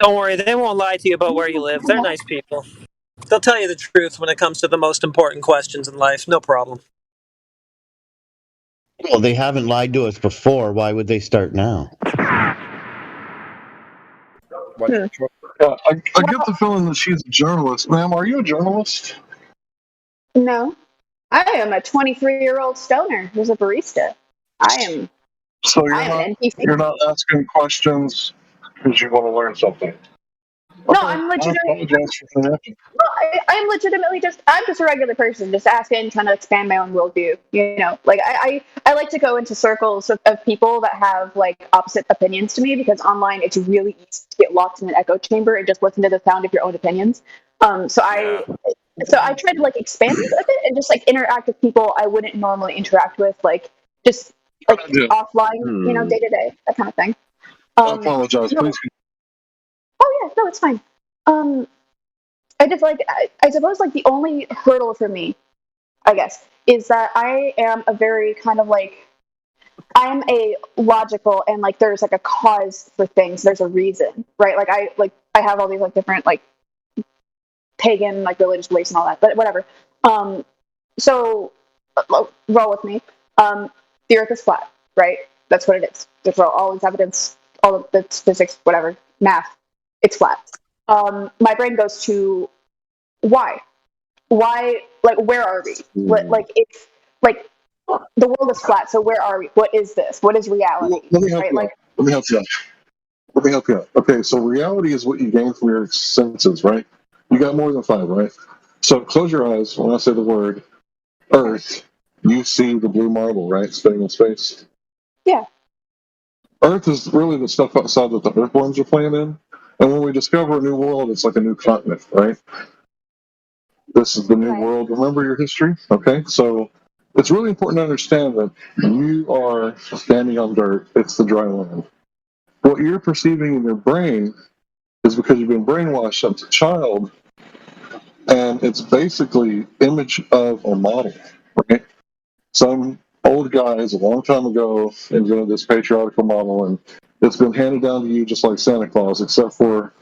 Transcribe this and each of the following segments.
Don't worry, they won't lie to you about where you live. They're nice people. They'll tell you the truth when it comes to the most important questions in life. No problem. Well, they haven't lied to us before. Why would they start now? Yeah, I get the feeling that she's a journalist. Ma'am, are you a journalist? No. I am a 23-year-old stoner who's a barista. So I am an NPC. you're not asking questions because you want to learn something. No, Okay, I'm I legitimately. apologize for that. I'm legitimately I'm just a regular person, just asking, trying to expand my own worldview. You know, like I like to go into circles of people that have like opposite opinions to me, because online it's really easy to get locked in an echo chamber and just listen to the sound of your own opinions. So I try to like expand a bit and just like interact with people I wouldn't normally interact with, like just like offline, you know, day to day, that kind of thing. I apologize. Please. Oh yeah, no, it's fine. I just like I suppose like the only hurdle for me, I guess, is that I am a very kind of like I'm a logical, and like there's like a cause for things. There's a reason, right? I have all these like different like pagan like religious beliefs and all that, but whatever. So roll with me. The Earth is flat, right? That's what it is. There's all this evidence, all of the physics, whatever, math. It's flat. My brain goes to why? Why? Like, where are we? Like, it's like the world is flat. So where are we? What is this? What is reality? Let me help you out. Let me help you out. Okay, so reality is what you gain from your senses, right? You got more than 5, right? So close your eyes when I say the word Earth. You see the blue marble, right? Spinning in space. Yeah. Earth is really the stuff outside that the earthworms are playing in. And when we discover a new world, it's like a new continent, right? This is the new world. Remember your history? Okay, so it's really important to understand that you are standing on dirt. It's the dry land. What you're perceiving in your brain is because you've been brainwashed since a child, and it's basically image of a model, right? Some old guys a long time ago invented this patriarchal model, and it's been handed down to you just like Santa Claus, except for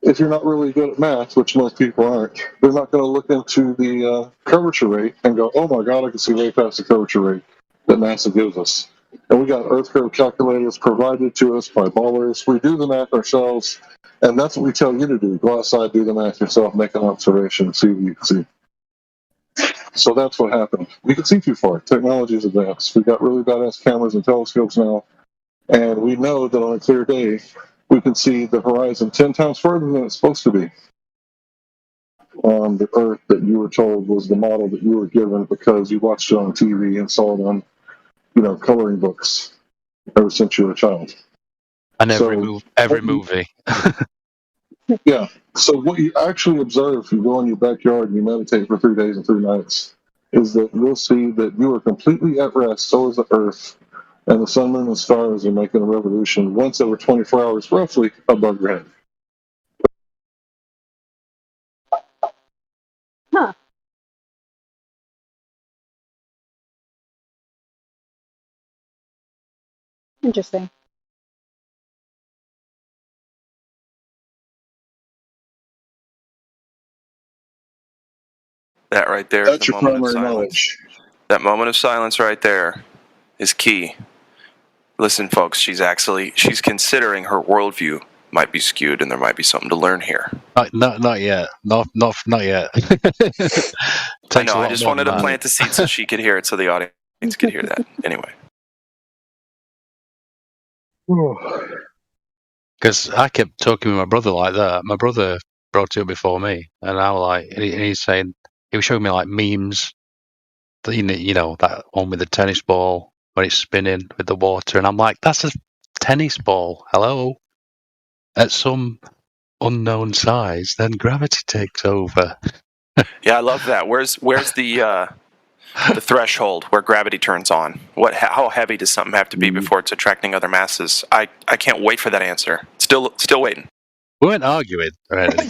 if you're not really good at math, which most people aren't, they're not going to look into the curvature rate and go, oh my God, I can see way past the curvature rate that NASA gives us. And we got Earth curve calculators provided to us by ballers. We do the math ourselves, and that's what we tell you to do. Go outside, do the math yourself, make an observation, see what you can see. So that's what happened. We can see too far. Technology is advanced. We've got really badass cameras and telescopes now, and we know that on a clear day, we can see the horizon 10 times further than it's supposed to be on the Earth that you were told was the model that you were given because you watched it on TV and saw it on, coloring books ever since you were a child. And every movie. Yeah. So what you actually observe if you go in your backyard and you meditate for 3 days and 3 nights is that you'll see that you are completely at rest, so is the Earth, and the sun, moon, and stars are making a revolution once every 24 hours, roughly, above your head. Huh. Interesting. That right there is That's the your moment of primary silence. knowledge. That moment of silence right there is key. Listen, folks, she's considering her worldview might be skewed, and there might be something to learn here. Not yet. Not yet. I know. I just wanted to plant the seed so she could hear it, so the audience could hear that. Anyway. Because I kept talking with my brother like that. My brother brought it up before me, and I was like, and he's saying, he was showing me like memes, you know, that one with the tennis ball when it's spinning with the water, and I'm like, that's a tennis ball. Hello. At some unknown size, then gravity takes over. Yeah, I love that. Where's the threshold where gravity turns on? How heavy does something have to be before it's attracting other masses? I can't wait for that answer. Still waiting. We weren't arguing or anything.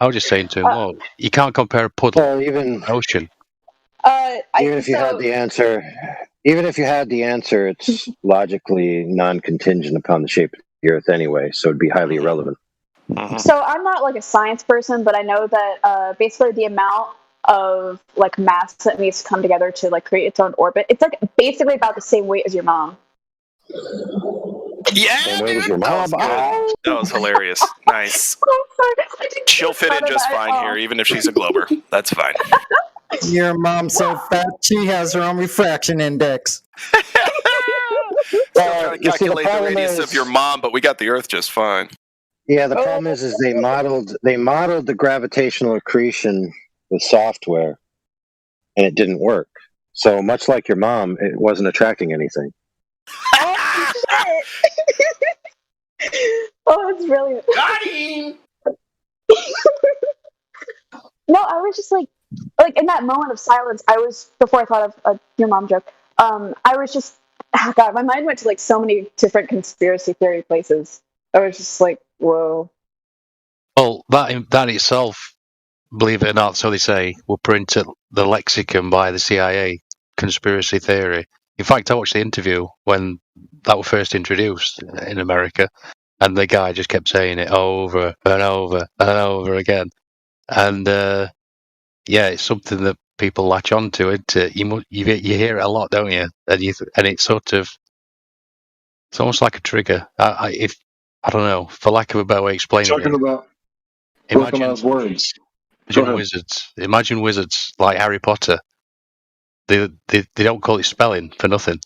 I was just saying to him, well, you can't compare a puddle to an ocean. Even if you had the answer, it's logically non-contingent upon the shape of the Earth anyway, so it'd be highly irrelevant. Mhm. So I'm not like a science person, but I know that basically the amount of like mass that needs to come together to like create its own orbit, it's like basically about the same weight as your mom. Yeah, Same way as dude. your That was mom. good. Oh! That was hilarious. Nice. Oh, sorry. I didn't She'll fit in thought of just that. fine here, even if she's a glober. That's fine. Your mom's so fat, she has her own refraction index. Still trying to You see, the calculate the problem radius is- of your mom, but we got the Earth just fine. Yeah, the problem is they modeled the gravitational accretion with software, and it didn't work. So much like your mom, it wasn't attracting anything. Oh, shit. Oh, it's really. Got him! No, I was just like in that moment of silence, I was, before I thought of your mom joke, I was just, oh God, my mind went to like so many different conspiracy theory places. I was just like, whoa. Well, that itself, believe it or not, so they say, will print at the lexicon by the CIA, conspiracy theory. In fact, I watched the interview when that was first introduced in America, and the guy just kept saying it over and over and over again. And yeah, it's something that people latch onto. You hear it a lot, don't you? And it's sort of, it's almost like a trigger. I don't know, for lack of a better way of explaining Talking it. about Imagine Pokemon words. Go Imagine ahead. wizards. Imagine wizards like Harry Potter. They don't call it spelling for nothing.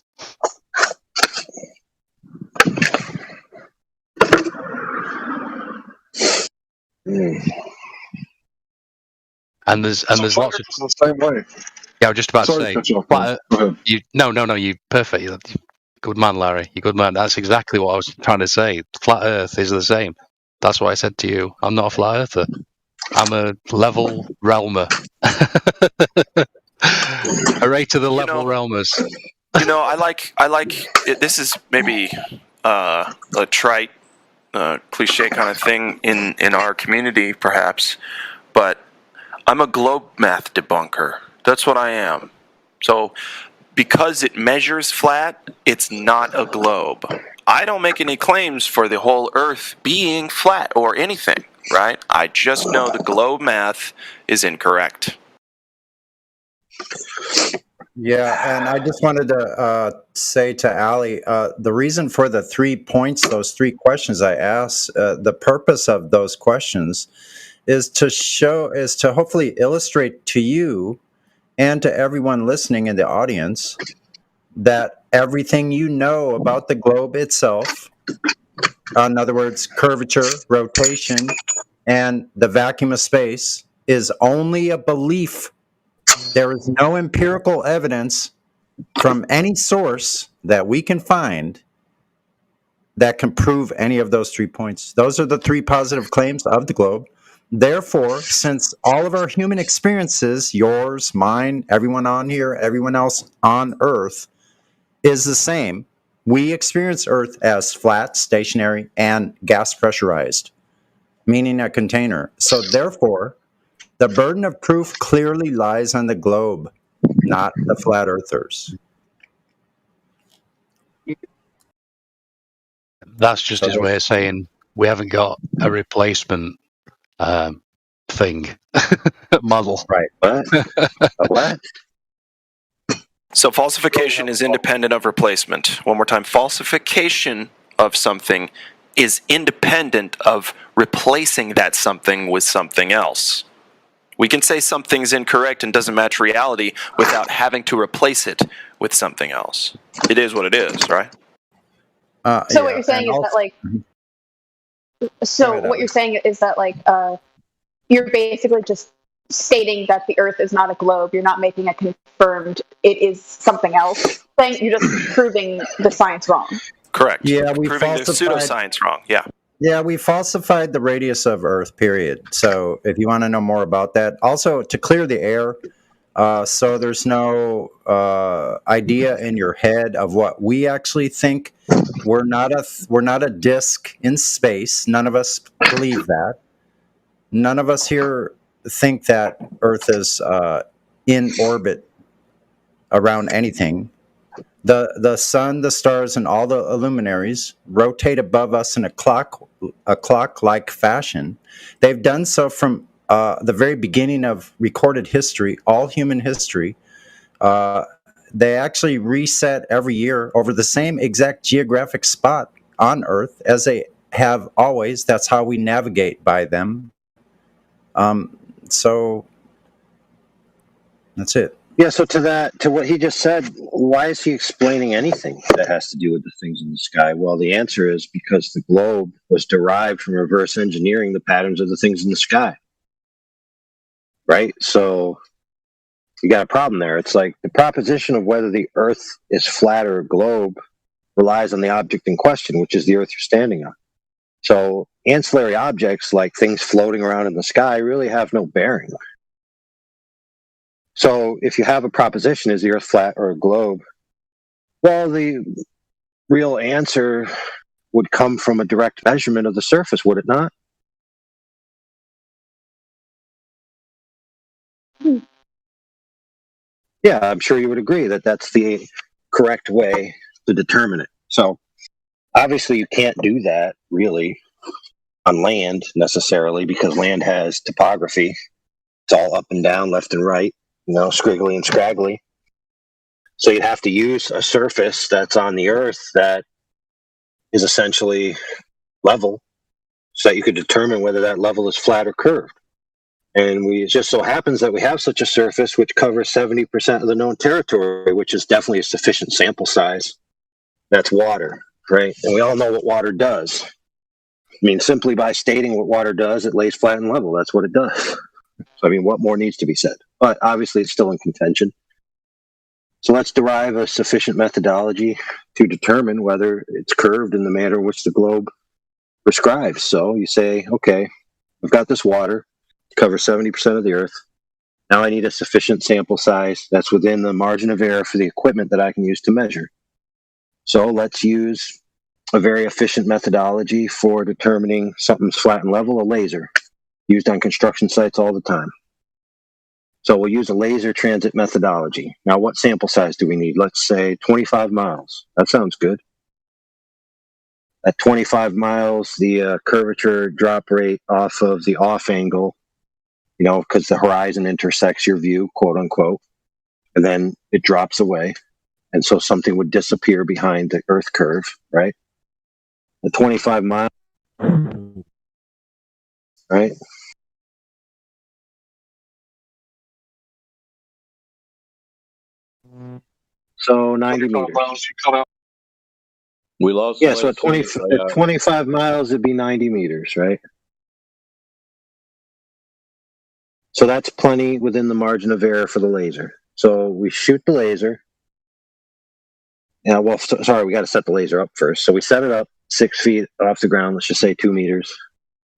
And there's lots of. It's the same way. Yeah, I was just about Sorry to to say. cut you off. Flat, Go ahead. no, you perfect. You're good man, Larry. You're good man. That's exactly what I was trying to say. Flat Earth is the same. That's what I said to you. I'm not a flat earther. I'm a level realmer. Hooray to the level realmers. You know, I like it. This is maybe a trite, cliche kind of thing in our community, perhaps, but I'm a globe math debunker. That's what I am. So, because it measures flat, it's not a globe. I don't make any claims for the whole Earth being flat or anything, right? I just know the globe math is incorrect. Yeah, and I just wanted to say to Allie, the reason for the 3 points, those 3 questions I asked, the purpose of those questions is to hopefully illustrate to you and to everyone listening in the audience that everything you know about the globe itself, in other words, curvature, rotation, and the vacuum of space, is only a belief. There is no empirical evidence from any source that we can find that can prove any of those 3 points. Those are the 3 positive claims of the globe. Therefore, since all of our human experiences, yours, mine, everyone on here, everyone else on Earth, is the same, we experience Earth as flat, stationary, and gas pressurized, meaning a container. So therefore, the burden of proof clearly lies on the globe, not the flat earthers. That's just his way of saying we haven't got a replacement thing model. Right. What? So falsification is independent of replacement. One more time. Falsification of something is independent of replacing that something with something else. We can say something's incorrect and doesn't match reality without having to replace it with something else. It is what it is, right? So what you're saying is that like, what you're saying is that like, you're basically just stating that the Earth is not a globe. You're not making a confirmed it is something else thing. You're just proving the science wrong. Correct. Yeah, we proving the falsified- pseudoscience wrong. Yeah. Yeah, we falsified the radius of Earth, period. So if you want to know more about that, also to clear the air, so there's no idea in your head of what we actually think. We're not a disk in space. None of us believe that. None of us here think that Earth is in orbit around anything. The sun, the stars, and all the luminaries rotate above us in a clock-like fashion. They've done so from the very beginning of recorded history, all human history. They actually reset every year over the same exact geographic spot on Earth as they have always. That's how we navigate by them. So that's it. Yeah, so to what he just said, why is he explaining anything that has to do with the things in the sky? Well, the answer is because the globe was derived from reverse engineering the patterns of the things in the sky. Right? So you got a problem there. It's like the proposition of whether the Earth is flat or a globe relies on the object in question, which is the Earth you're standing on. So ancillary objects like things floating around in the sky really have no bearing. So if you have a proposition, is the Earth flat or a globe? Well, the real answer would come from a direct measurement of the surface, would it not? Yeah, I'm sure you would agree that that's the correct way to determine it. So obviously you can't do that really on land necessarily because land has topography. It's all up and down, left and right, squiggly and scraggly. So you'd have to use a surface that's on the Earth that is essentially level so that you could determine whether that level is flat or curved. And it just so happens that we have such a surface which covers 70% of the known territory, which is definitely a sufficient sample size. That's water, right? And we all know what water does. I mean, simply by stating what water does, it lays flat and level. That's what it does. So, I mean, what more needs to be said? But obviously, it's still in contention. So let's derive a sufficient methodology to determine whether it's curved in the manner in which the globe prescribes. So you say, okay, I've got this water. Covers 70% of the Earth. Now I need a sufficient sample size that's within the margin of error for the equipment that I can use to measure. So let's use a very efficient methodology for determining something's flat and level, a laser, used on construction sites all the time. So we'll use a laser transit methodology. Now what sample size do we need? Let's say 25 miles. That sounds good. At 25 miles, the curvature drop rate off of the off angle, because the horizon intersects your view, quote unquote, and then it drops away. And so something would disappear behind the Earth curve, right? The 25 miles, right? So 90 meters. We lost. Yeah, so at 25 miles, it'd be 90 meters, right? So that's plenty within the margin of error for the laser. So we shoot the laser. We got to set the laser up first. So we set it up 6 feet off the ground, let's just say 2 meters.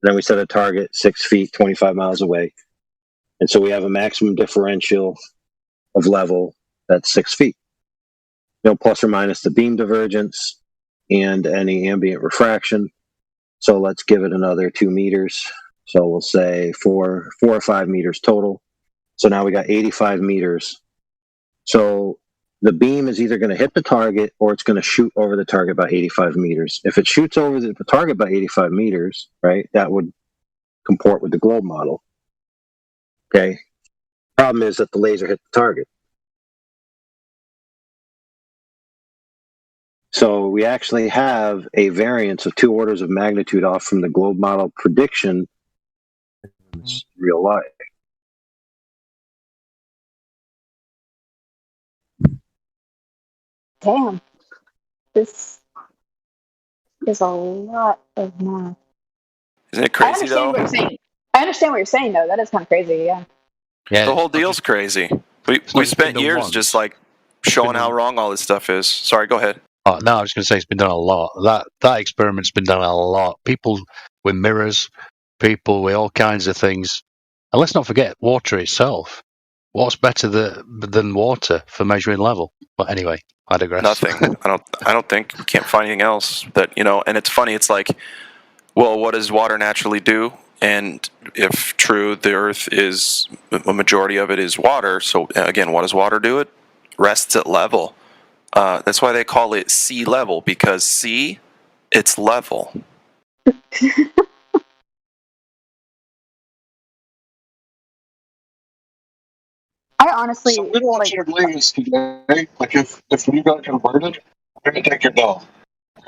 Then we set a target 6 feet, 25 miles away. And so we have a maximum differential of level that's 6 feet. Plus or minus the beam divergence and any ambient refraction. So let's give it another 2 meters. So we'll say 4 or 5 meters total. So now we got 85 meters. So the beam is either going to hit the target or it's going to shoot over the target by 85 meters. If it shoots over the target by 85 meters, right, that would comport with the globe model. Okay. Problem is that the laser hit the target. So we actually have a variance of 2 orders of magnitude off from the globe model prediction in real life. Damn. This is a lot of math. Isn't it I crazy understand though? what you're saying. I understand what you're saying, though. That is kind of crazy, yeah. Yeah, The whole deal's crazy. We it's not spent been done years once. just like showing been how done- wrong all this stuff is. Sorry, go ahead. Oh, no, I was going to say it's been done a lot. That experiment's been done a lot. People with mirrors, people with all kinds of things. And let's not forget water itself. What's better than water for measuring level? But anyway, I digress. Nothing. I don't think you can't find anything else that and it's funny, it's like, well, what does water naturally do? And if true, the Earth is a majority of it is water. So again, what does water do? It rests at level. That's why they call it sea level, because sea, it's level. I honestly So we don't want you to believe this today. Like if you got converted, we're gonna take your dough.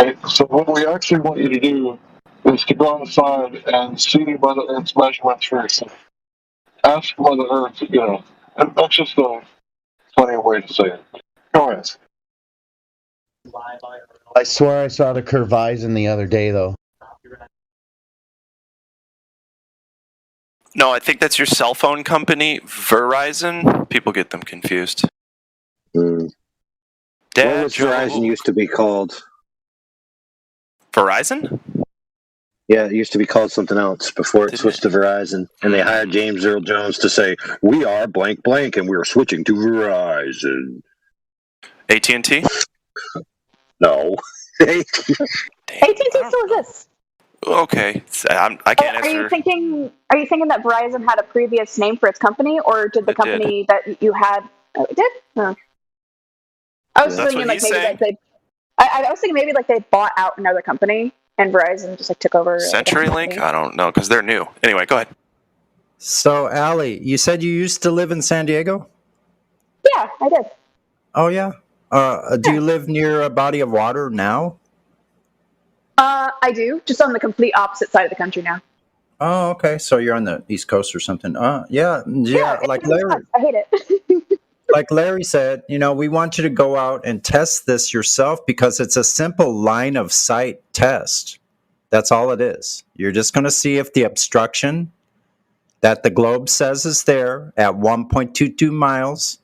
Okay? So what we actually want you to do is to go outside and see Mother Earth's measurements for yourself. Ask Mother Earth, and that's just a funny way to say it. Go ahead. I swear I saw the Curvizon the other day, though. No, I think that's your cell phone company, Verizon. People get them confused. What Dad was Verizon joke. used to be called? Verizon? Yeah, it used to be called something else before it switched to Verizon. And they hired James Earl Jones to say, "We are blank blank, and we are switching to Verizon." AT&T? No. AT&T still exists. Okay, I can't Are you answer. thinking that Verizon had a previous name for its company, or did the It company that you had? Oh, it did. Huh. I was That's thinking what like he's maybe saying. that they. I was thinking maybe like they bought out another company and Verizon just like took over. CenturyLink? I don't know, because they're new. Anyway, go ahead. So, Allie, you said you used to live in San Diego? Yeah, I did. Oh, yeah. Do you live near a body of water now? I do, just on the complete opposite side of the country now. Oh, okay. So you're on the East Coast or something. Yeah. Like It Larry, sucks. I hate it. like Larry said, we want you to go out and test this yourself because it's a simple line of sight test. That's all it is. You're just going to see if the obstruction that the globe says is there at 1.22 miles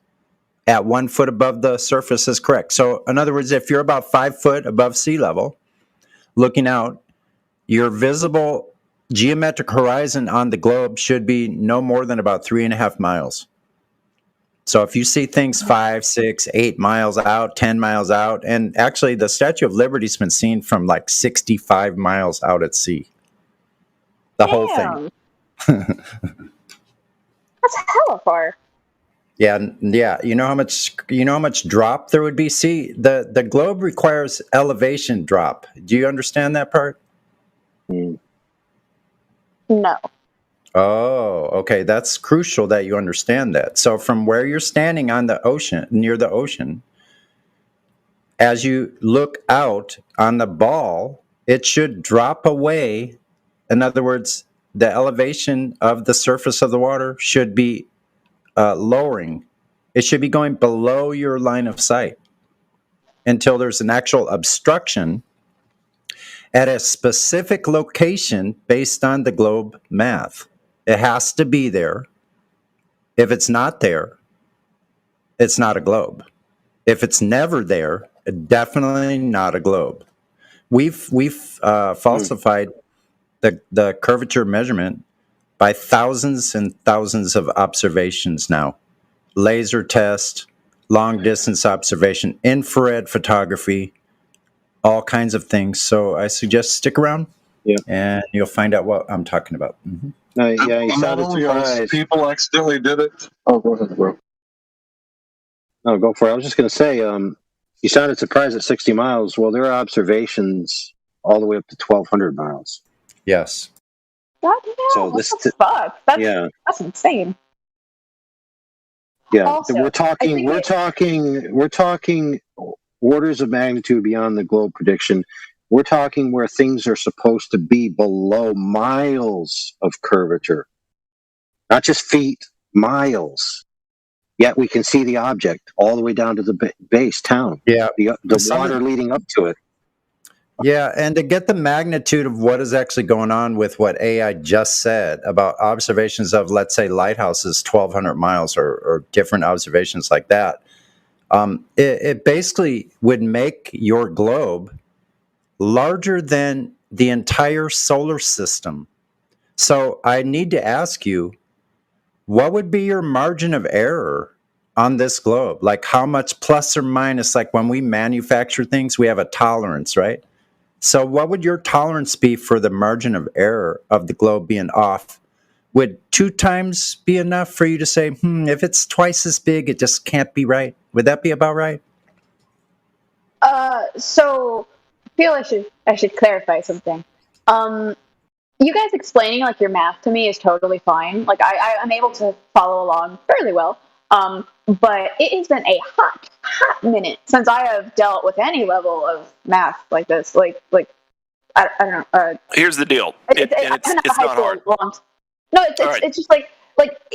at 1 foot above the surface is correct. So, in other words, if you're about 5 foot above sea level, looking out, your visible geometric horizon on the globe should be no more than about 3.5 miles. So if you see things 5, 6, 8 miles out, 10 miles out, and actually the Statue of Liberty's been seen from like 65 miles out at sea. The whole thing. That's hella far. Yeah. You know how much drop there would be? See, the globe requires elevation drop. Do you understand that part? No. Oh, okay. That's crucial that you understand that. So from where you're standing on the ocean, near the ocean, as you look out on the ball, it should drop away. In other words, the elevation of the surface of the water should be lowering. It should be going below your line of sight until there's an actual obstruction at a specific location based on the globe math. It has to be there. If it's not there, it's not a globe. If it's never there, definitely not a globe. We've falsified the curvature measurement by thousands and thousands of observations now. Laser test, long distance observation, infrared photography, all kinds of things. So I suggest stick around, and you'll find out what I'm talking about. Mm-hmm. Yeah, you Not sounded only else, surprised. people accidentally did it. Oh, go ahead, bro. No, go for it. I was just going to say, you sounded surprised at 60 miles. Well, there are observations all the way up to 1,200 miles. Yes. God damn, So what this, the fuck? That's insane. yeah, Also, we're talking orders of magnitude beyond the globe prediction. We're talking where things are supposed to be below miles of curvature, not just feet, miles. Yet we can see the object all the way down to the base town. Yeah. The water leading up to it. Yeah, and to get the magnitude of what is actually going on with what AI just said about observations of, let's say, lighthouses 1,200 miles or different observations like that, it basically would make your globe larger than the entire solar system. So I need to ask you, what would be your margin of error on this globe? Like how much plus or minus, like when we manufacture things, we have a tolerance, right? So what would your tolerance be for the margin of error of the globe being off? Would 2 times be enough for you to say, if it's twice as big, it just can't be right? Would that be about right? So I feel I should clarify something. You guys explaining like your math to me is totally fine. Like I'm able to follow along fairly well. But it has been a hot minute since I have dealt with any level of math like this. I don't know. Here's the deal. It's Not hard. No, All right. it's just like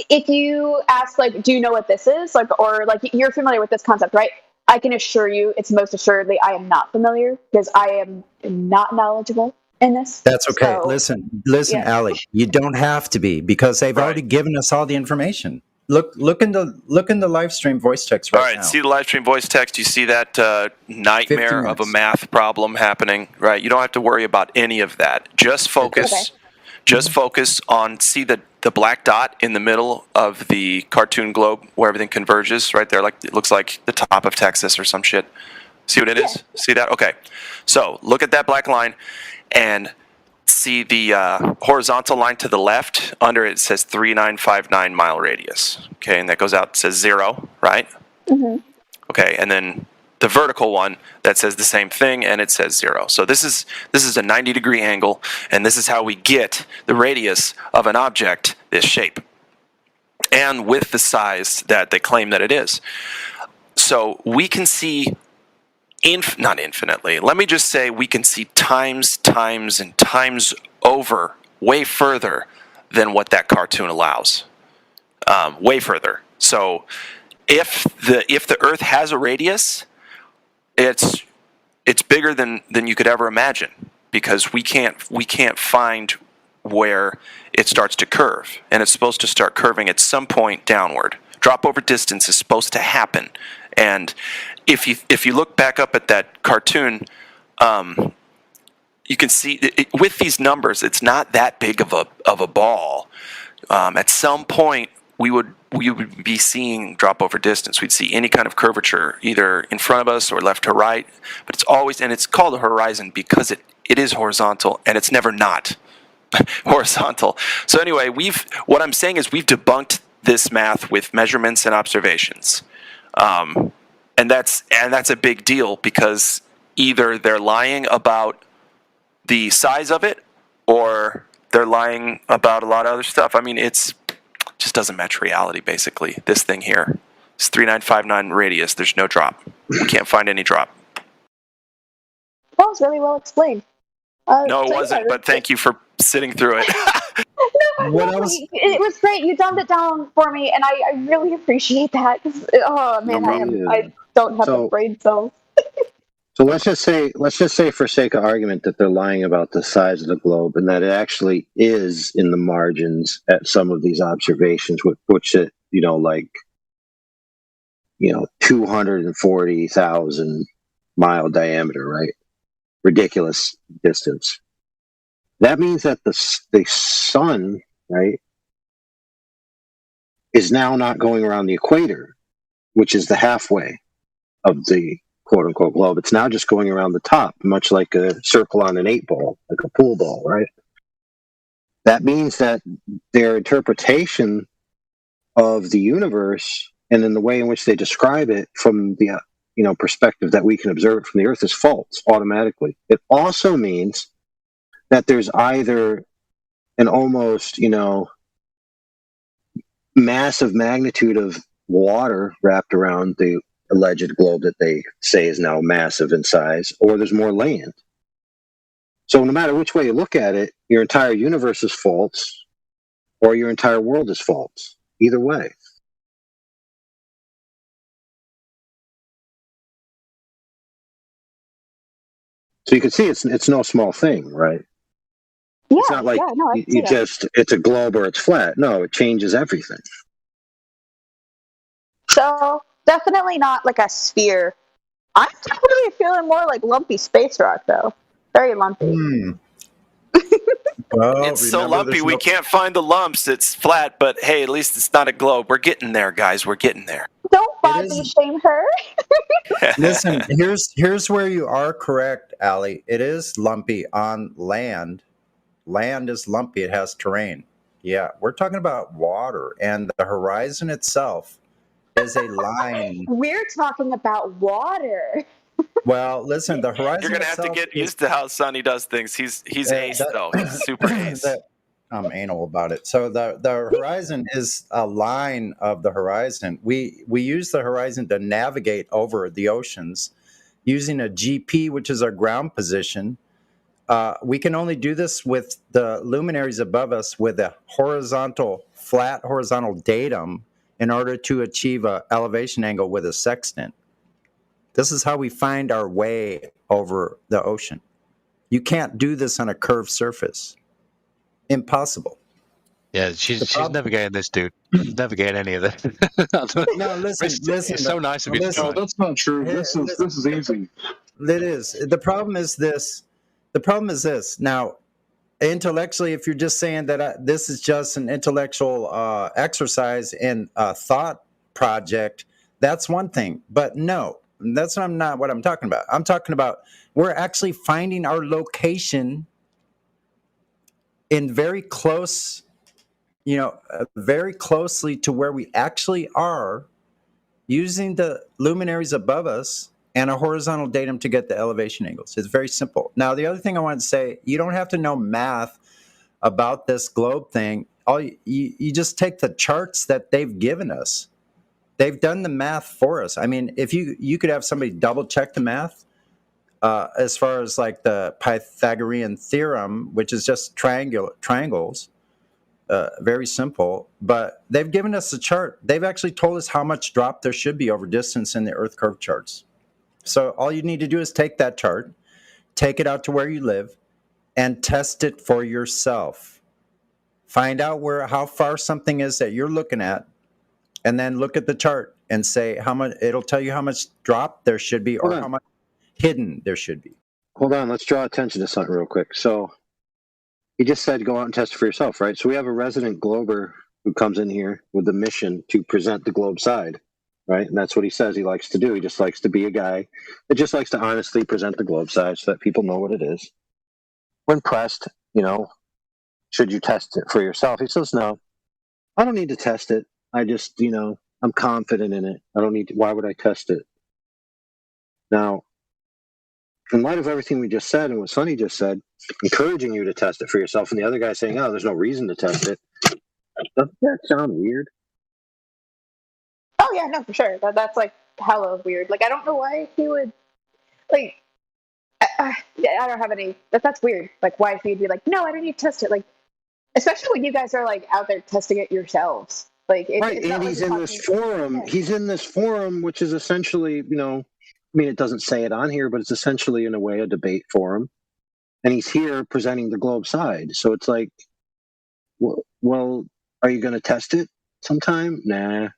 if you ask like, do you know what this is? Like, or like you're familiar with this concept, right? I can assure you, it's most assuredly I am not familiar because I am not knowledgeable in this. That's okay. So, Listen, yeah. Allie, you don't have to be because they've already given us all the information. Look in the live stream voice text right now. All right, see the live stream voice text. You see that nightmare of a math problem happening, right? You don't have to worry about any of that. Just focus. Okay. Just focus on, see the black dot in the middle of the cartoon globe where everything converges right there. Like it looks like the top of Texas or some shit. See what it is? See that? Okay. So look at that black line and see the horizontal line to the left. Under it says 3959 mile radius. Okay, and that goes out, says 0, right? Mm-hmm. Okay, and then the vertical one that says the same thing and it says 0. So this is a 90-degree angle, and this is how we get the radius of an object this shape and with the size that they claim that it is. So we can see not infinitely. Let me just say we can see times and times over way further than what that cartoon allows. Way further. So if the Earth has a radius, it's bigger than you could ever imagine because we can't find where it starts to curve, and it's supposed to start curving at some point downward. Drop over distance is supposed to happen, and if you look back up at that cartoon, you can see with these numbers, it's not that big of a ball. At some point, we would be seeing drop over distance. We'd see any kind of curvature either in front of us or left to right, but it's always, and it's called a horizon because it is horizontal and it's never not horizontal. So anyway, what I'm saying is we've debunked this math with measurements and observations. And that's a big deal because either they're lying about the size of it or they're lying about a lot of other stuff. I mean, it's just doesn't match reality, basically. This thing here, it's 3959 radius. There's no drop. We can't find any drop. That was really well explained. No, it wasn't, but thank you for sitting through it. It was great. You dumbed it down for me, and I really appreciate that. Oh man, I don't have the brain cells. So let's just say for sake of argument that they're lying about the size of the globe and that it actually is in the margins at some of these observations, which 240,000 mile diameter, right? Ridiculous distance. That means that the sun, right, is now not going around the equator, which is the halfway of the quote-unquote globe. It's now just going around the top, much like a circle on an 8-ball, like a pool ball, right? That means that their interpretation of the universe and in the way in which they describe it from the perspective that we can observe it from the Earth is false automatically. It also means that there's either an almost, massive magnitude of water wrapped around the alleged globe that they say is now massive in size, or there's more land. So no matter which way you look at it, your entire universe is false, or your entire world is false. Either way. So you can see it's no small thing, right? Yeah, it's not like it's a globe or it's flat. No, it changes everything. So definitely not like a sphere. I'm definitely feeling more like lumpy space rock, though. Very lumpy. Well, it's so lumpy we can't find the lumps. It's flat, but hey, at least it's not a globe. We're getting there, guys. We're getting there. Don't body shame her. Listen, here's where you are correct, Allie. It is lumpy on land. Land is lumpy. It has terrain. Yeah, we're talking about water, and the horizon itself is a line. We're talking about water. Well, listen, the horizon You're gonna have to itself get is used to how Sonny does things. He's ace though. He's super ace. I'm anal about it. So the horizon is a line of the horizon. We use the horizon to navigate over the oceans using a GP, which is our ground position. We can only do this with the luminaries above us with a flat horizontal datum in order to achieve an elevation angle with a sextant. This is how we find our way over the ocean. You can't do this on a curved surface. Impossible. Yeah, she's never getting this, dude. She's never getting any of this. No, listen. It's so nice of you to listen. No, try. that's not true. This is easy. It is. The problem is this. Now, intellectually, if you're just saying that this is just an intellectual exercise in a thought project, that's one thing. But no, that's not what I'm talking about. I'm talking about we're actually finding our location in very close, very closely to where we actually are, using the luminaries above us and a horizontal datum to get the elevation angles. It's very simple. Now, the other thing I want to say, you don't have to know math about this globe thing. You just take the charts that they've given us. They've done the math for us. I mean, if you could have somebody double check the math as far as like the Pythagorean theorem, which is just triangles. Very simple, but they've given us a chart. They've actually told us how much drop there should be over distance in the Earth curve charts. So all you need to do is take that chart, take it out to where you live, and test it for yourself. Find out how far something is that you're looking at, and then look at the chart and say how much. It'll tell you how much drop there should be or how much hidden there should be. Hold on, let's draw attention to something real quick. So you just said go out and test it for yourself, right? So we have a resident glober who comes in here with the mission to present the globe side, right? And that's what he says he likes to do. He just likes to be a guy that just likes to honestly present the globe side so that people know what it is. When pressed, should you test it for yourself? He says, no, I don't need to test it. I just, I'm confident in it. I don't need to, why would I test it? Now, in light of everything we just said and what Sonny just said, encouraging you to test it for yourself, and the other guy saying, oh, there's no reason to test it, doesn't that sound weird? Oh yeah, no, for sure. That's like hella weird. Like I don't know why he would like. I don't have any. That's weird. Like why he'd be like, no, I don't need to test it. Like especially when you guys are like out there testing it yourselves. Like right, and he's in this forum. Yeah. He's in this forum, which is essentially, it doesn't say it on here, but it's essentially in a way a debate forum, and he's here presenting the globe side. So it's like, well, are you going to test it sometime? Nah.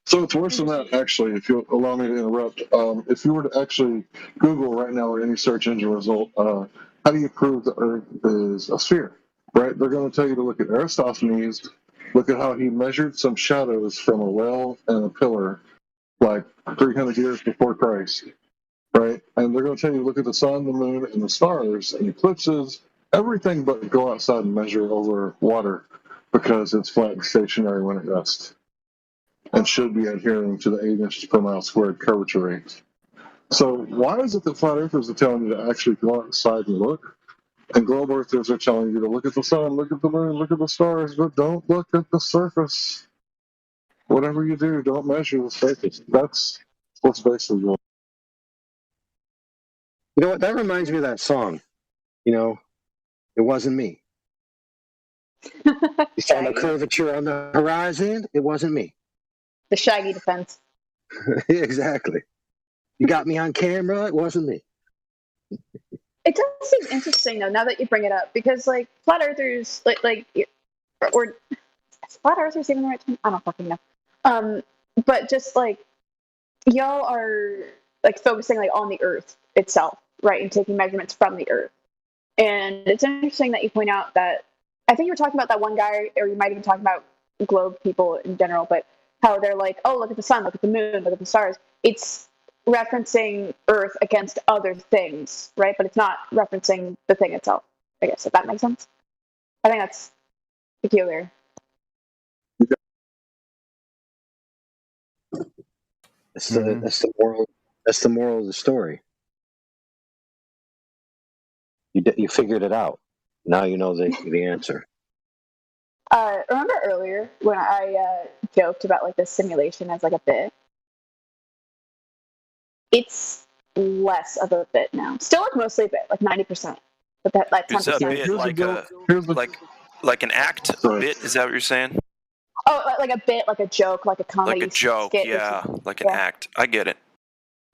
So it's worse than that, actually, if you'll allow me to interrupt. If you were to actually Google right now or any search engine result, how do you prove the Earth is a sphere, right? They're going to tell you to look at Eratosthenes, look at how he measured some shadows from a well and a pillar like 300 years before Christ, right? And they're going to tell you to look at the sun, the moon, and the stars and eclipses, everything but go outside and measure over water because it's flat and stationary when it rests, and should be adhering to the 8 inches per mile squared curvature rate. So why is it that flat earthers are telling you to actually go outside and look, and globe earthers are telling you to look at the sun, look at the moon, look at the stars, but don't look at the surface? Whatever you do, don't measure the surface. That's what's basically going on. You know what? That reminds me of that song. It wasn't me. You saw no curvature on the horizon. It wasn't me. The Shaggy defense. Exactly. You got me on camera. It wasn't me. It does seem interesting though, now that you bring it up, because like flat earthers, or is flat earthers even the right term? I don't fucking know. But just like y'all are like focusing like on the Earth itself, right, and taking measurements from the Earth. And it's interesting that you point out that I think you were talking about that one guy, or you might even talk about globe people in general, but how they're like, oh, look at the sun, look at the moon, look at the stars. It's referencing Earth against other things, right? But it's not referencing the thing itself, I guess, if that makes sense. I think that's peculiar. That's the moral. That's the moral of the story. You figured it out. Now you know the answer. Remember earlier when I joked about like the simulation as like a bit? It's less of a bit now. Still like mostly a bit, like 90%. But that 10%. Is a bit like an act bit? Is that what you're saying? Oh, like a bit, like a joke, like a comedy Like a joke, skit. yeah, like an act. I get it.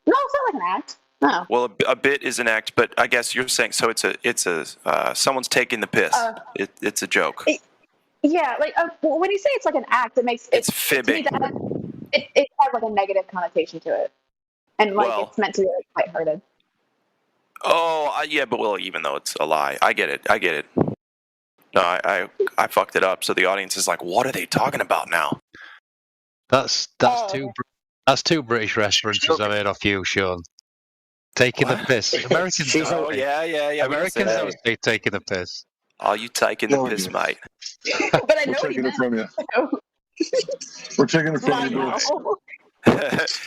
No, it's not like an act. No. Well, a bit is an act, but I guess you're saying so. It's a someone's taking the piss. It's a joke. Yeah, like when you say it's like an act, it makes it's fibbing. It has like a negative connotation to it, and like it's meant to be like lighthearted. Oh, yeah, but well, even though it's a lie, I get it. No, I fucked it up. So the audience is like, "What are they talking about now?" That's two British references I made off you, Sean. Taking the piss. Americans. Yeah. Americans don't say taking the piss. Oh, you taking the piss, mate? But I know We're taking it from you. We're taking it from you.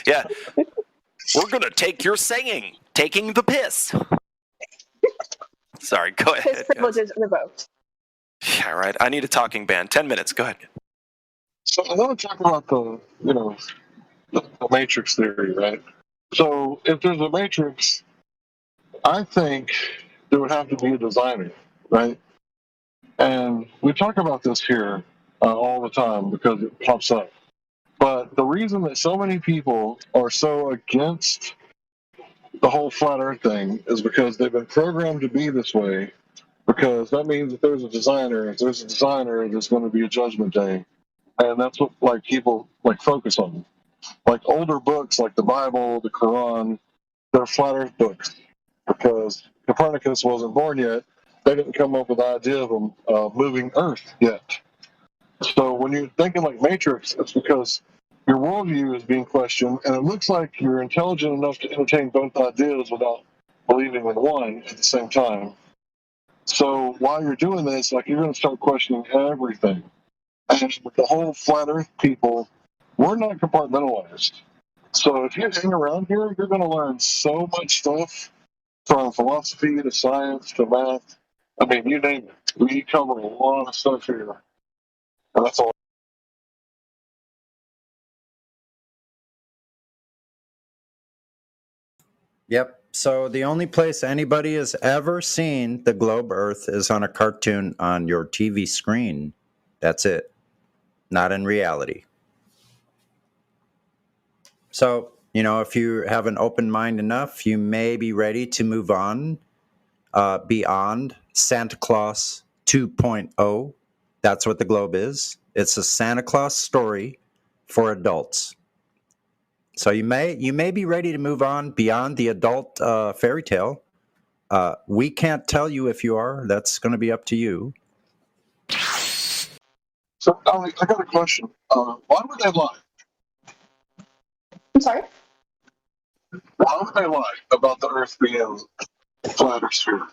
Yeah. We're gonna take your saying, taking the piss. Sorry, go ahead. His privilege is revoked. Yeah, right. I need a talking band. 10 minutes. Go ahead. So I want to talk about the matrix theory, right? So if there's a matrix, I think there would have to be a designer, right? And we talk about this here all the time because it pops up. But the reason that so many people are so against the whole flat earth thing is because they've been programmed to be this way, because that means that there's a designer. If there's a designer, there's going to be a judgment day. And that's what like people like focus on. Like older books like the Bible, the Quran, they're flat earth books because Copernicus wasn't born yet. They didn't come up with the idea of moving Earth yet. So when you're thinking like Matrix, it's because your worldview is being questioned, and it looks like you're intelligent enough to entertain both ideas without believing in one at the same time. So while you're doing this, like you're going to start questioning everything. And with the whole flat Earth people, we're not compartmentalized. So if you hang around here, you're going to learn so much stuff, from philosophy to science to math. I mean, you name it. We cover a lot of stuff here. And that's all. Yep. So the only place anybody has ever seen the globe Earth is on a cartoon on your TV screen. That's it. Not in reality. So, if you have an open mind enough, you may be ready to move on beyond Santa Claus 2.0. That's what the globe is. It's a Santa Claus story for adults. So you may be ready to move on beyond the adult fairy tale. We can't tell you if you are. That's going to be up to you. So, I got a question. Why would they lie? I'm sorry? Why would they lie about the Earth being flat or sphere?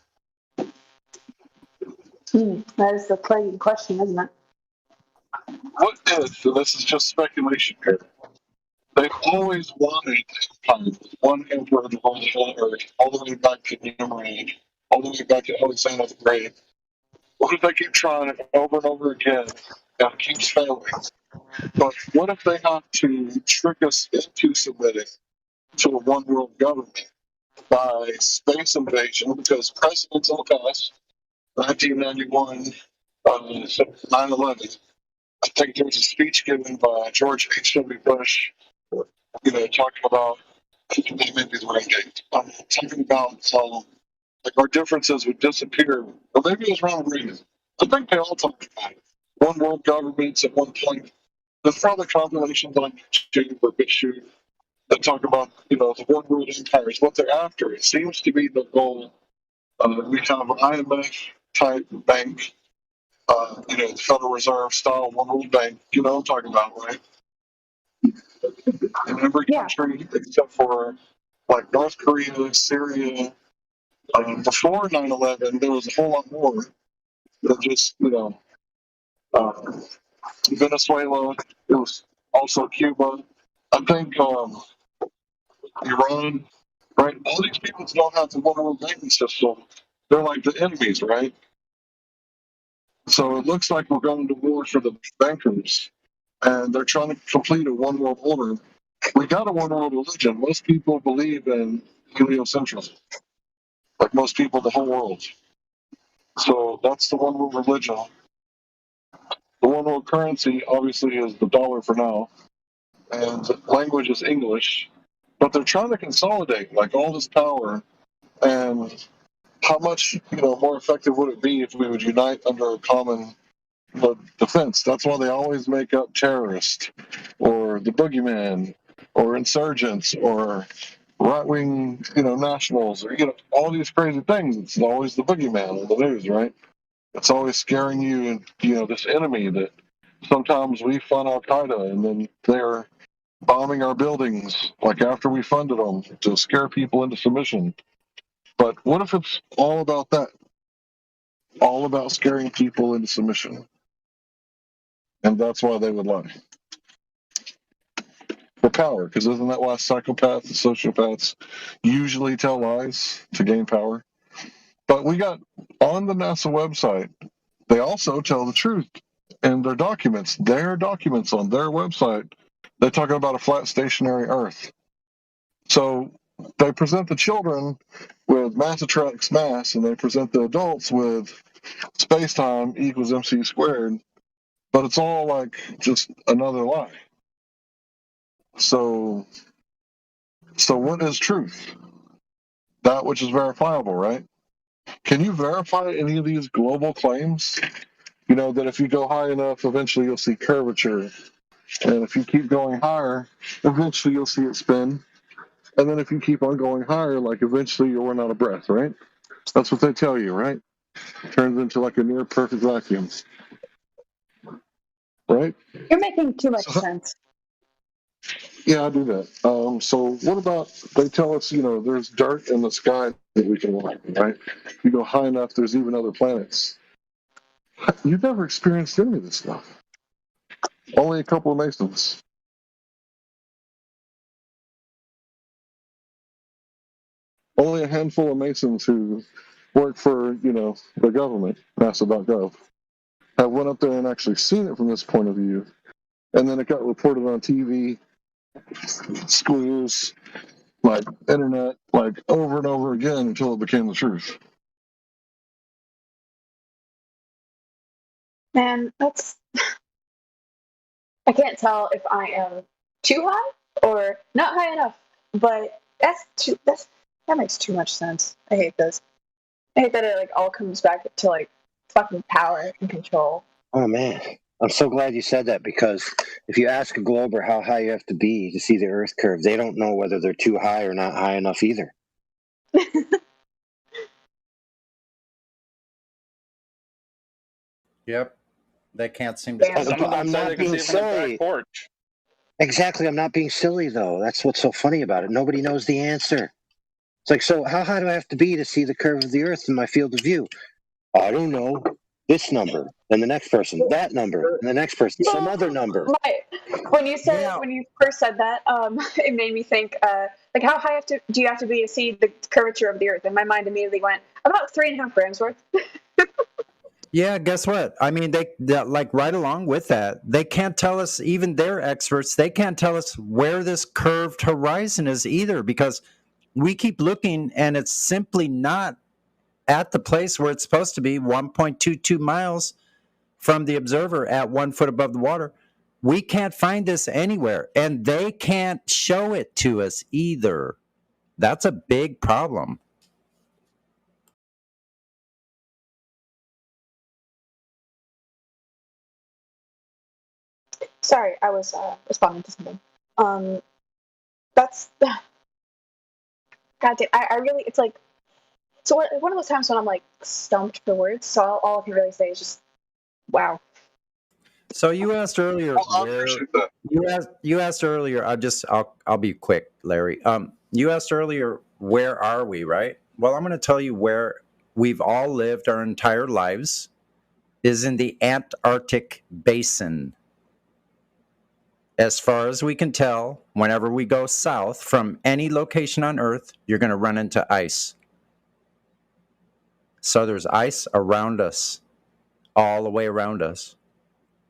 That is the plaguing question, isn't it? What if, and this is just speculation here, they've always wanted one emperor to rule the whole Earth, all the way back to Nimrod, all the way back to Alexander the Great. What if they keep trying it over and over again, and it keeps failing? But what if they have to trick us into submitting to a one world government by space invasion? Because precedents in the past, 1991, 9/11, I think there was a speech given by George H.W. Bush, talking about, maybe the right date, talking about like our differences would disappear. Or maybe it was Ronald Reagan. I think they all talked about it. One world governments at one point. There's probably compilations on YouTube or BitChute that talk about, the one world empires, what they're after. It seems to be the goal. We have an IMF type bank, the Federal Reserve style one world bank. You know what I'm talking about, right? In every country except for like North Korea, Syria. Before 9/11, there was a whole lot more than just, Venezuela. It was also Cuba. I think Iran, right? All these people don't have the one world banking system. They're like the enemies, right? So it looks like we're going to war for the bankers, and they're trying to complete a one world order. We got a one world religion. Most people believe in heliocentrism, like most people, the whole world. So that's the one world religion. The one world currency, obviously, is the dollar for now, and language is English. But they're trying to consolidate like all this power, and how much more effective would it be if we would unite under a common defense? That's why they always make up terrorist or the boogeyman or insurgents or right-wing nationals or all these crazy things. It's always the boogeyman on the news, right? It's always scaring you and this enemy that sometimes we fund Al Qaeda and then they're bombing our buildings like after we funded them to scare people into submission. But what if it's all about that? All about scaring people into submission. And that's why they would lie. For power, because isn't that why psychopaths and sociopaths usually tell lies to gain power? But we got on the NASA website, they also tell the truth in their documents on their website. They're talking about a flat stationary Earth. So they present the children with mass attracts mass, and they present the adults with space-time equals mc squared, but it's all like just another lie. So what is truth? That which is verifiable, right? Can you verify any of these global claims? That if you go high enough, eventually you'll see curvature. And if you keep going higher, eventually you'll see it spin. And then if you keep on going higher, like eventually you'll run out of breath, right? That's what they tell you, right? It turns into like a near perfect vacuum. Right? You're making too much sense. Yeah, I do that. So what about, they tell us, there's dirt in the sky that we can walk, right? If you go high enough, there's even other planets. You've never experienced any of this stuff. Only a couple of Masons. Only a handful of Masons who work for, the government, NASA.gov, have went up there and actually seen it from this point of view. And then it got reported on TV, schools, like internet, like over and over again until it became the truth. Man, I can't tell if I am too high or not high enough, but that makes too much sense. I hate this. I hate that it like all comes back to like fucking power and control. Oh man, I'm so glad you said that, because if you ask a Glober how high you have to be to see the Earth curve, they don't know whether they're too high or not high enough either. Yep. They can't seem to. I'm not being silly. Exactly, I'm not being silly though. That's what's so funny about it. Nobody knows the answer. It's like, so how high do I have to be to see the curve of the Earth in my field of view? I don't know. This number, then the next person, that number, and the next person, some other number. When you first said that, it made me think, like, how high do you have to be to see the curvature of the Earth? And my mind immediately went about 3.5 grams worth. Yeah, guess what? I mean, they like right along with that, they can't tell us, even they're experts, they can't tell us where this curved horizon is either, because we keep looking and it's simply not at the place where it's supposed to be, 1.22 miles from the observer at 1 foot above the water. We can't find this anywhere, and they can't show it to us either. That's a big problem. Sorry, I was responding to something. That's God damn. I really, it's like, so one of those times when I'm like stumped for words. So all I can really say is just, wow. So you asked earlier. You asked earlier. I'll be quick, Larry. You asked earlier, where are we? Right. Well, I'm going to tell you where we've all lived our entire lives is in the Antarctic basin. As far as we can tell, whenever we go south from any location on Earth, you're going to run into ice. So there's ice around us, all the way around us.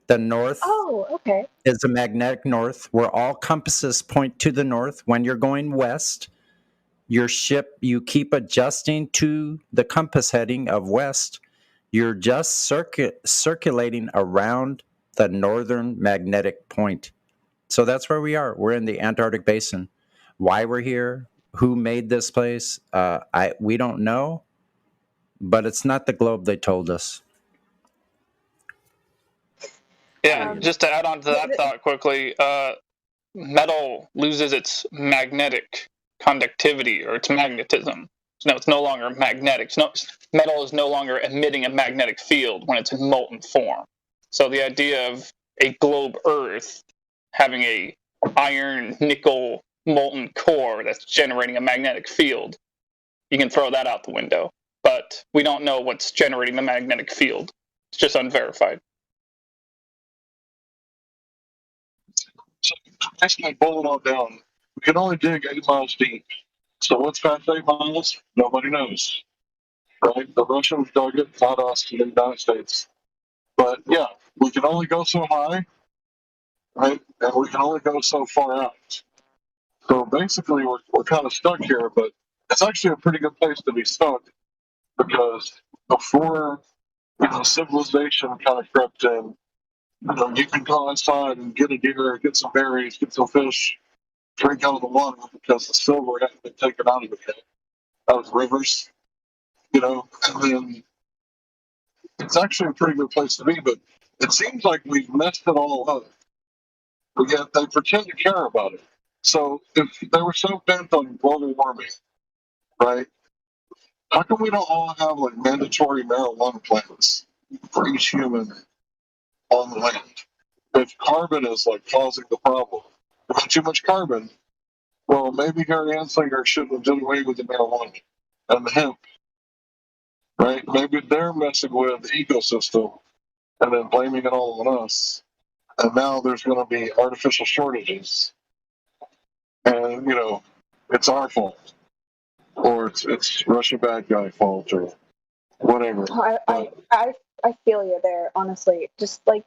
The north Oh, okay. is a magnetic north, where all compasses point to the north. When you're going west, your ship, you keep adjusting to the compass heading of west. You're just circulating around the northern magnetic point. So that's where we are. We're in the Antarctic Basin. Why we're here, who made this place, we don't know, but it's not the globe they told us. Yeah, just to add on to that thought quickly, metal loses its magnetic conductivity or its magnetism. No, it's no longer magnetic. Metal is no longer emitting a magnetic field when it's in molten form. So the idea of a globe Earth having a iron nickel molten core that's generating a magnetic field, you can throw that out the window. But we don't know what's generating the magnetic field. It's just unverified. So basically, boil it all down. We can only dig 8 miles deep. So what's past 8 miles? Nobody knows. Right? The Russians dug it, not us, the United States. But yeah, we can only go so high, right? And we can only go so far out. So basically, we're kind of stuck here, but it's actually a pretty good place to be stuck because before civilization kind of crept in, you can go outside and get a deer, get some berries, get some fish, drink out of the water because the silver hadn't been taken out of it yet, out of the rivers, and then it's actually a pretty good place to be, but it seems like we've messed it all up. But yet they pretend to care about it. So if they were so bent on global warming, right, how come we don't all have like mandatory marijuana plants for each human on the land? If carbon is like causing the problem, if there's too much carbon, well, maybe Harry Anslinger shouldn't have done away with the marijuana and the hemp, right? Maybe they're messing with the ecosystem and then blaming it all on us. And now there's going to be artificial shortages, and it's our fault, or it's Russia bad guy fault, or whatever. I feel you there, honestly. Just like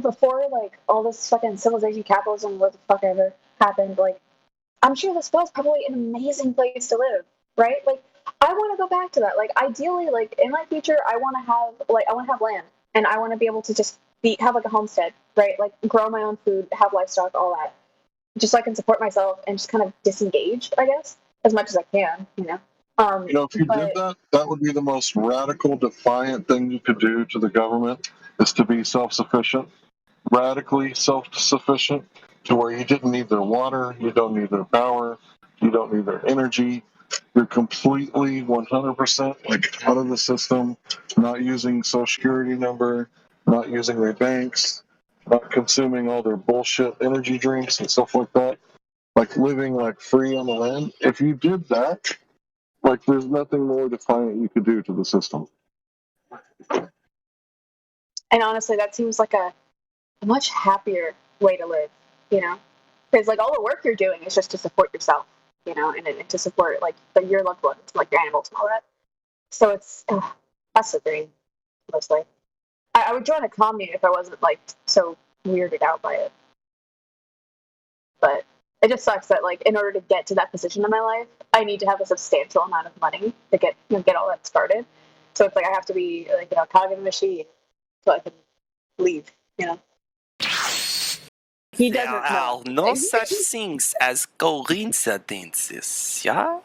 before, like all this fucking civilization, capitalism, what the fuck ever happened, like I'm sure this was probably an amazing place to live, right? Like I want to go back to that. Like ideally, like in my future, I want to have land, and I want to be able to just have like a homestead, right? Like grow my own food, have livestock, all that, just so I can support myself and just kind of disengage, I guess, as much as I can, If you did that, that would be the most radical, defiant thing you could do to the government, is to be self-sufficient, radically self-sufficient, to where you didn't need their water, you don't need their power, you don't need their energy. You're completely 100% like out of the system, not using social security number, not using their banks, not consuming all their bullshit energy drinks and stuff like that. Like living like free on the land. If you did that, like there's nothing more defiant you could do to the system. And honestly, that seems like a much happier way to live, because like all the work you're doing is just to support yourself, and to support like your loved ones, like your animals and all that. So it's that's the dream, mostly. I would join a commune if I wasn't like so weirded out by it. But it just sucks that like in order to get to that position in my life, I need to have a substantial amount of money to get all that started. So it's like I have to be like cog in the machine so I can leave. He doesn't There are know. no such things as coincidences, yeah?